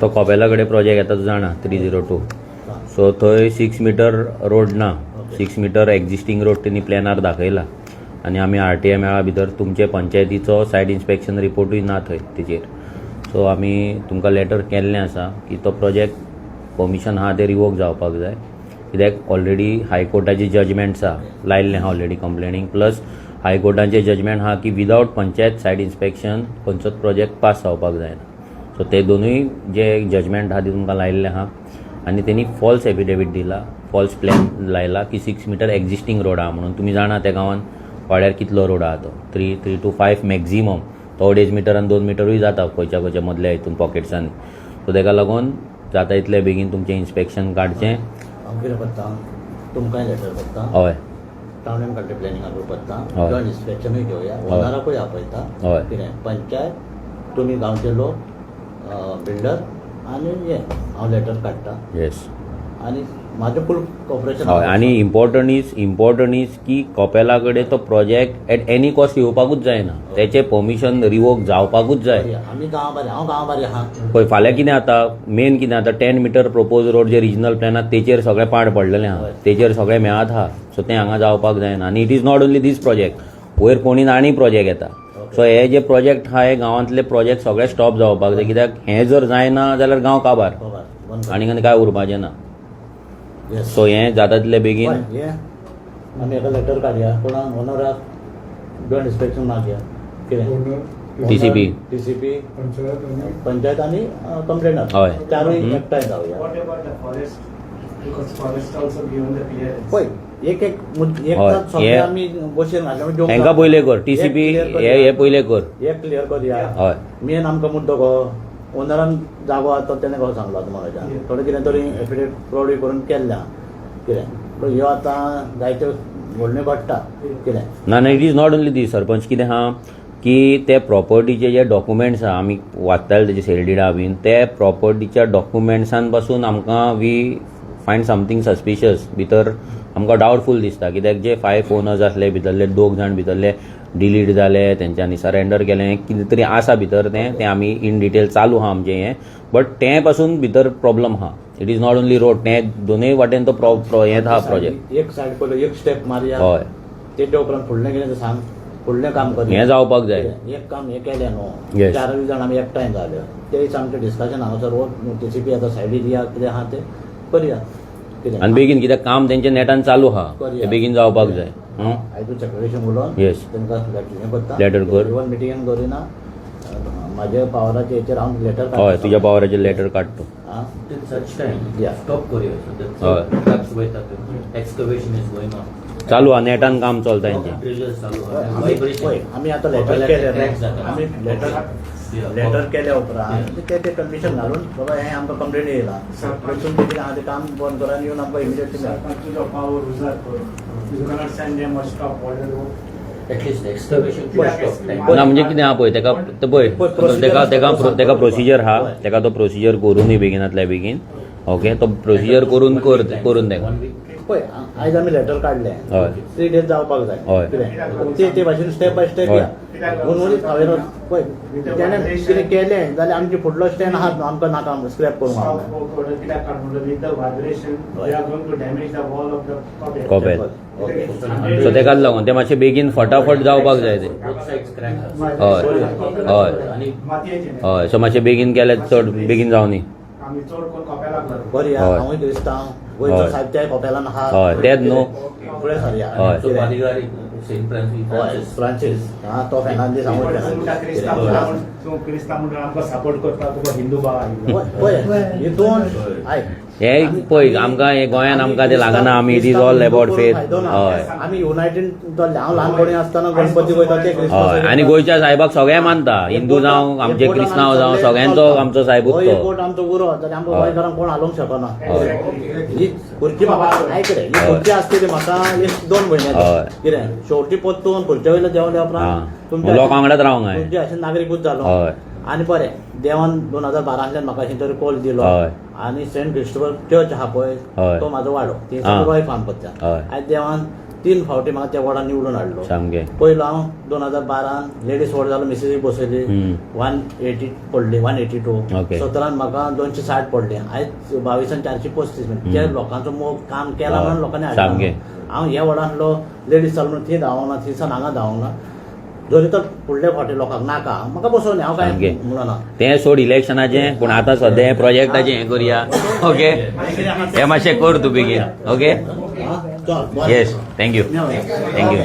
तो कोपेला कडेन प्रोजेक्ट येता तूं जाणा 302. सो थंय 6 मीटर रोड ना, 6 मीटर एक्झिस्टींग रोड तेणी प्लॅनार दाखयला आनी आमी RTI मेळा भितर तुमचे पंचायतीचो सायट इन्स्पेक्शन रिपोर्टूय ना थंय तेजेर. सो आमी तुमकां लेटर केल्लें आसा की तो प्रोजेक्ट परमिशन आहा तें रिवोक जावपाक जाय, कित्याक ऑलरेडी हायकोर्टाचे जजमेंट्स आहा, लायिल्लें आहा ऑलरेडी कंप्लेनींग, प्लस हायकोर्टाचें जजमेंट आहा की विदावट पंचायत सायट इन्स्पेक्शन खंयचोच प्रोजेक्ट पास जावपाक जायना. सो ते दोनूय जे जजमेंट आहा ते तुमकां लायिल्लें आहा आनी तेणी फॉल्स एफिडेवीट दिला, फॉल्स प्लॅन लायला की 6 मीटर एक्झिस्टींग रोड आहा म्हणून. तुमी जाणा त्या गांवांत वाड्यार कितलो रोड आहा तो 3 to 5 मॅक्झिमम, तो 2.5 मीटर आनी 2 मीटरूय जाता खंयच्या मदल्या हितून पॉकेट्सांनी. सो तेका लागून जाता इतले बेगीन तुमचें इन्स्पेक्शन काडचें. हांव कितें करता, तुमकांय लेटर करता, हय टावन कंट्री प्लॅनिंगाक करता, हय. जॉयंट इन्स्पेक्शनूय घेवया, ओनराकूय आपयता. हय. कितें पंचायत, तुमी गांवचे लोक, बिल्डर आनी हें हांव लेटर काडटा येस. आनी म्हाजें फूल कॉपरेशन. हय आनी इम्पॉर्टंट इज की कोपेला कडेन तो प्रोजेक्ट एट एनी कॉस्ट येवपाकूच जायना, तेचें परमिशन रिवोक जावपाकूच जाय. आमी गांव बारी, हांव गांव बारी आहा. पळय फाल्यां कितें जाता, मेन कितें जाता, 10 मीटर प्रोपोज रोड जे रिजनल प्लॅन आहा तेचेर सगळें पाड पडलेलें आहा, तेचेर सगळें मेळत आहा. सो तें हांगा जावपाक जायना. आनी it is not only this project, वयर फोंडीन आनी प्रोजेक्ट येता. सो हे जे प्रोजेक्ट आहा हे गांवांतले प्रोजेक्ट सगळे स्टॉप जावपाक जाय, कित्याक हें जर जायना जाल्यार गांव काबार आनी काय उरपाचें ना. सो हें जाता तितले बेगीन आमी हेका लेटर काडया, कोणाक ओनराक जॉयंट इन्स्पेक्शन मागया, कितें TCP पंचायत आनी कंप्लेनर हय. चारूय एकठांय जावया. पळय एक हय. सगळे आमी बशेन घातले हेंका पयलें कर, TCP हे पयलें कर. एक क्लियर करया. हय मेन आमकां मुद्दो गो ओनरान जागो आहा तो तेणें कसो सांगलो तुम्हाला, थोडें कितें तरी एफिडेवीट फ्रॉडूय करून केल्लें आहा. कितें ह्यो आतां जायत्यो व्हडल्यो पडटा. कितें ना इट इज नॉट ओन्ली दीस. सरपंच कितें आहा की ते प्रॉपर्टीचे जे डॉक्युमेंट्स आहा आमी वाचताले तेजे सेलडिडा बीन, ते प्रॉपर्टीच्या डॉक्युमेंट्सान पासून आमकां वी फायंड समथींग सस्पिशियस. भितर आमकां डावटफूल दिसता, कित्याक जे 5 ओनर्स आसले भितरले 2 जाण भितरले डिलीट जाले, तेंच्यांनी सरेंडर केलें, कितें तरी आसा भितर तें आमी इन डिटेल चालू आहा आमचें हें. बट तें पासून भितर प्रॉब्लम आहा. It is not only road, तें दोनूय वाटेन तो हें आहा प्रोजेक्ट. एक सायड पयलो एक स्टेप मारया. हय तेच्या उपरांत फुडलें कितें तें सांग, फुडलें काम करया. हें जावपाक जाय. एक काम हें केलें न्हू, Yes. 4 जाण आमी एकठांय जाले, तेच आमचें डिस्कशन हांगासर TCP आतां सायडी दिया, कितें आहा तें करया. कितें आनी बेगीन, कित्याक काम तेंचें नेटान चालू आहा, तें बेगीन जावपाक जाय. आयजूच सेक्रेटरीशी उलोवन Yes. तांकां हें करता, Letter कर. इवन मिटिंगान करिना, म्हाज्या पावराच्या हेचेर हांव लेटर हय तुज्या पावराचेर लेटर काडटो. स्टॉप चालू आहा, नेटान काम चलता तेंचें. आमी आतां लेटर केलें, आमी लेटर केल्या उपरांत ते कंडिशन घालून बाबा हें आमकां कंप्लेन येयला, तुमचें कितें आहा तें काम बंद करा आनी येवन आमकां इमिडिएटली ना म्हणजे कितें आहा पळय तेका तेका प्रोसिजर आहा, तेका तो प्रोसिजर करूनय बेगिनांतल्या बेगीन. ओके तो प्रोसिजर करून तेका. पळय आयज आमी लेटर काडलें, हय 3 days जावपाक जाय. हय. कितें ते भाशेन स्टेप बाय स्टेप हय. या. म्हणून हांवें पळय तेणें कितें केलें जाल्यार आमची फुडलो स्टँड आहा आमकां नाका स्क्रॅप करूंक कोपेल. सो तेकाच लागून तें मातशें बेगीन फटाफट जावपाक जाय तें. हय सो मातशें बेगीन केलें चड बेगीन जावनी. बरी हांवूय क्रिस्तांव, गोंयचो साहित्य कोपेलान आहा. हय तेच न्हू. फुडें सरया. हय फ्रांसीस तो फेनांदी सपोर्ट करता तुका हिंदू भाव हितून आयक हे पळय आमकां हे गोंयान आमकां ते लागना. आमी it is all about faith. हय आमी युनायटेड हांव ल्हानपणी आसतना गणपती वयता ते हय आनी गोंयच्या साहेबाक सगळे मानता, हिंदू जावं आमचे क्रिस्तांव जावं सगळ्यांचो आमचो साहेबूच तो. कोट आमचो उरो जाल्यार आमकां गोंयकारांक कोण हालोवंक शकना. ही खुर्ची म्हाका आयक रे, ही खुर्ची आसता ती म्हाका 2 म्हयने कितें शेवटी पोत्तून खुर्च्या वयल्या देंवल्या उपरांत लोक वांगडाच रावंक जाय. तुमचे अशें नागरिकूच जालो. हय आनी बरें देवान 2012 म्हाका अशें तरी कॉल दिलो. हय आनी सेंट क्रिस्टोफर चर्च आहा पळय हय. तो म्हाजो वाडो, ती आं. गोंय फार्म करता. हय. आयज देवान 3 फावटी म्हाका त्या वॉर्डान निवडून हाडलो. सामकें पयलो हांव 2012 लेडीज वॉर्ड जालो, मिसेसीक बसयली, 180 पडली, 182. Okay. 17 म्हाका 260 पडली. आयज 22 435. त्या लोकांचो मोग काम केला म्हणून लोकांनी हाडला. सामकें. हांव ह्या वॉर्डांतलो लेडीज चल म्हणून थंय धांवना, थंयसान हांगा धांवना. जरी तर फुडल्या फावटी लोकांक नाका म्हाका बसोवनी, हांव काय सामकें. म्हणना. तें सोड इलेक्शनाचें, पूण आतां सद्या हें प्रोजेक्टाचें हें करुया. ओके, हें मातशें कर तूं बेगीन. ओके, चल, बरें. Yes, thank you. थँक्यू.